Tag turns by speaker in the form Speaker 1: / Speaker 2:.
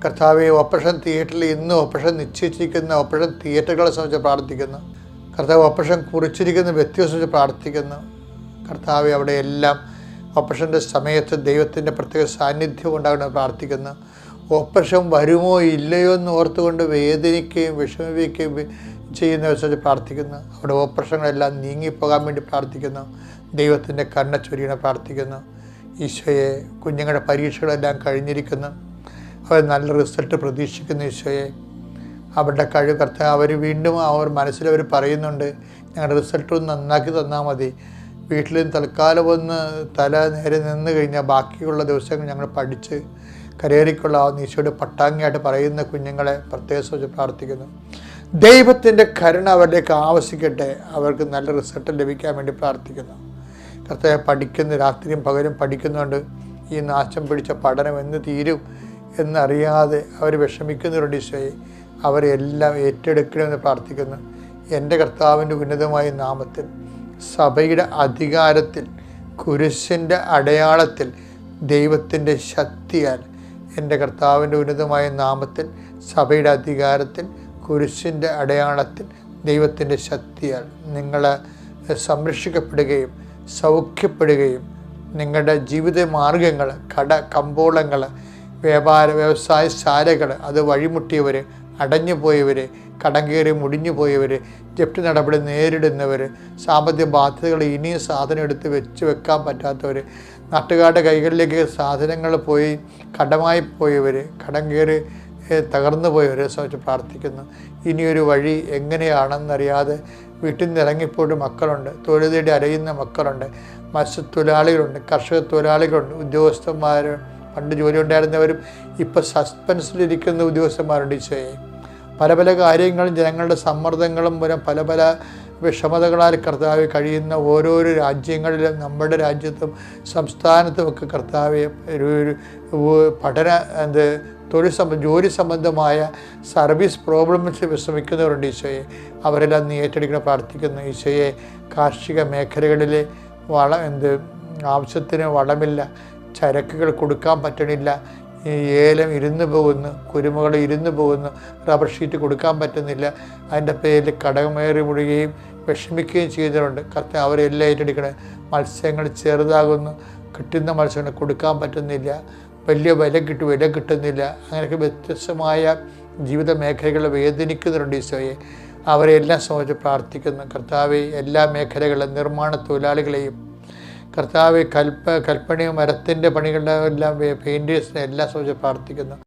Speaker 1: കർത്താവെ, ഓപ്പറേഷൻ തിയേറ്ററിൽ ഇന്ന് ഓപ്പറേഷൻ നിശ്ചയിച്ചിരിക്കുന്ന ഓപ്പറേഷൻ തിയേറ്ററുകളെ സംബന്ധിച്ച് പ്രാർത്ഥിക്കുന്നു. കർത്താവ്, ഓപ്പറേഷൻ കുറിച്ചിരിക്കുന്ന വ്യക്തിയെ സംബന്ധിച്ച് പ്രാർത്ഥിക്കുന്നു. കർത്താവെ, അവിടെ എല്ലാം ഓപ്പറേഷൻ്റെ സമയത്ത് ദൈവത്തിൻ്റെ പ്രത്യേക സാന്നിധ്യം ഉണ്ടാകണമെന്ന് പ്രാർത്ഥിക്കുന്നു. ഓപ്പറേഷൻ വരുമോ ഇല്ലയോ എന്ന് ഓർത്തുകൊണ്ട് വേദനിക്കുകയും വിഷമിക്കുകയും ചെയ്യുന്നവരെ സംബന്ധിച്ച് പ്രാർത്ഥിക്കുന്നു. അവിടെ ഓപ്പറേഷനുകളെല്ലാം നീങ്ങിപ്പോകാൻ വേണ്ടി പ്രാർത്ഥിക്കുന്നു. ദൈവത്തിൻ്റെ കണ്ണ ചൊരിയണം പ്രാർത്ഥിക്കുന്നു. ഈശോയെ, കുഞ്ഞുങ്ങളുടെ പരീക്ഷകളെല്ലാം കഴിഞ്ഞിരിക്കുന്നു. അവർ നല്ല റിസൾട്ട് പ്രതീക്ഷിക്കുന്ന ഈശോയെ, അവരുടെ കഴിവ് കർത്താവ് അവർ വീണ്ടും അവർ മനസ്സിലവർ പറയുന്നുണ്ട്, ഞങ്ങളുടെ റിസൾട്ട് ഒന്ന് നന്നാക്കി തന്നാൽ മതി. വീട്ടിൽ തൽക്കാലം ഒന്ന് തല നേരെ നിന്ന് കഴിഞ്ഞാൽ ബാക്കിയുള്ള ദിവസങ്ങൾ ഞങ്ങൾ പഠിച്ച് കരേറിക്കൊള്ളാവുന്ന ഈശോയുടെ പട്ടാങ്ങിയായിട്ട് പറയുന്ന കുഞ്ഞുങ്ങളെ പ്രത്യേകം വെച്ച് പ്രാർത്ഥിക്കുന്നു. ദൈവത്തിൻ്റെ കരുണ അവരിലേക്ക് ആവശ്യിക്കട്ടെ. അവർക്ക് നല്ല റിസൾട്ട് ലഭിക്കാൻ വേണ്ടി പ്രാർത്ഥിക്കുന്നു. കർത്താവ്, പഠിക്കുന്ന രാത്രിയും പകലും പഠിക്കുന്നുണ്ട്. ഈ നാശം പിടിച്ച പഠനം എന്ന് തീരും എന്നറിയാതെ അവർ വിഷമിക്കുന്നവരുണ്ട് ഈശോയെ. അവരെല്ലാം ഏറ്റെടുക്കണമെന്ന് പ്രാർത്ഥിക്കുന്നു. എൻ്റെ കർത്താവിൻ്റെ ഉന്നതമായ നാമത്തിൽ, സഭയുടെ അധികാരത്തിൽ, കുരിശിൻ്റെ അടയാളത്തിൽ, ദൈവത്തിൻ്റെ ശക്തിയാൽ, എൻ്റെ കർത്താവിൻ്റെ ഉന്നതമായ നാമത്തിൽ, സഭയുടെ അധികാരത്തിൽ, കുരിശിൻ്റെ അടയാളത്തിൽ, ദൈവത്തിൻ്റെ ശക്തിയാൽ നിങ്ങൾ സംരക്ഷിക്കപ്പെടുകയും സൗഖ്യപ്പെടുകയും നിങ്ങളുടെ ജീവിത മാർഗങ്ങൾ, കമ്പോളങ്ങൾ, വ്യവസായശാലകൾ, അത് വഴിമുട്ടിയവർ, അടഞ്ഞു പോയവർ, കടം കയറി മുടിഞ്ഞു പോയവർ, ജപ്തി നടപടി നേരിടുന്നവർ, സാമ്പത്തിക ബാധ്യതകൾ ഇനിയും സാധനം എടുത്ത് വെക്കാൻ പറ്റാത്തവർ, നാട്ടുകാരുടെ കൈകളിലേക്ക് സാധനങ്ങൾ പോയി കടമായി പോയവർ, കടം കയറി തകർന്നു പോയവരെ സംബന്ധിച്ച് പ്രാർത്ഥിക്കുന്നു. ഇനിയൊരു വഴി എങ്ങനെയാണെന്നറിയാതെ വീട്ടിൽ നിന്ന് ഇറങ്ങിപ്പോയിട്ട് മക്കളുണ്ട്, തൊഴിൽ തേടി അലയുന്ന മക്കളുണ്ട്, മത്സ്യത്തൊഴിലാളികളുണ്ട്, കർഷക തൊഴിലാളികളുണ്ട്, ഉദ്യോഗസ്ഥന്മാർ, പണ്ട് ജോലി ഉണ്ടായിരുന്നവരും ഇപ്പോൾ സസ്പെൻസിലിരിക്കുന്ന ഉദ്യോഗസ്ഥന്മാരുണ്ട് ഈശോയെ. പല പല കാര്യങ്ങളും ജനങ്ങളുടെ സമ്മർദ്ദങ്ങളും മൂലം പല പല വിഷമതകളാൽ കർത്താവ് കഴിയുന്ന ഓരോരോ രാജ്യങ്ങളിലും നമ്മുടെ രാജ്യത്തും സംസ്ഥാനത്തുമൊക്കെ കർത്താവ് ഒരു പഠന ജോലി സംബന്ധമായ സർവീസ് പ്രോബ്ലംസ് വിഷമിക്കുന്നവരുണ്ട് ഈശോയെ. അവരെല്ലാം നീ ഏറ്റെടുക്കണം പ്രാർത്ഥിക്കുന്നു ഈശോയെ. കാർഷിക മേഖലകളിലെ ആവശ്യത്തിന് വളമില്ല, ചരക്കുകൾ കൊടുക്കാൻ പറ്റണില്ല, ഏലം ഇരുന്ന് പോകുന്നു, കുരുമുകൾ ഇരുന്ന് പോകുന്നു, റബ്ബർ ഷീറ്റ് കൊടുക്കാൻ പറ്റുന്നില്ല, അതിൻ്റെ പേരിൽ കടമേറി മുഴുകയും വിഷമിക്കുകയും ചെയ്യുന്നവരുണ്ട്. കർത്താവ് അവരെല്ലാം ഏറ്റെടുക്കണേ. മത്സ്യങ്ങൾ ചെറുതാകുന്നു, കിട്ടുന്ന മത്സ്യങ്ങൾ കൊടുക്കാൻ പറ്റുന്നില്ല, വലിയ വില കിട്ടുന്നില്ല. അങ്ങനെയൊക്കെ വ്യത്യസ്തമായ ജീവിത മേഖലകളിൽ വേദനിക്കുന്നവരുണ്ട് ഈശോയെ. അവരെല്ലാം സംബന്ധിച്ച് പ്രാർത്ഥിക്കുന്നു. കർത്താവെ, എല്ലാ മേഖലകളിലും നിർമ്മാണ തൊഴിലാളികളെയും, കർത്താവെ, കൽപ്പണിയും മരത്തിൻ്റെ പണികളുടെ എല്ലാം പെയിൻറ്റേഴ്സിനെ എല്ലാം സംബന്ധിച്ച് പ്രാർത്ഥിക്കുന്നു.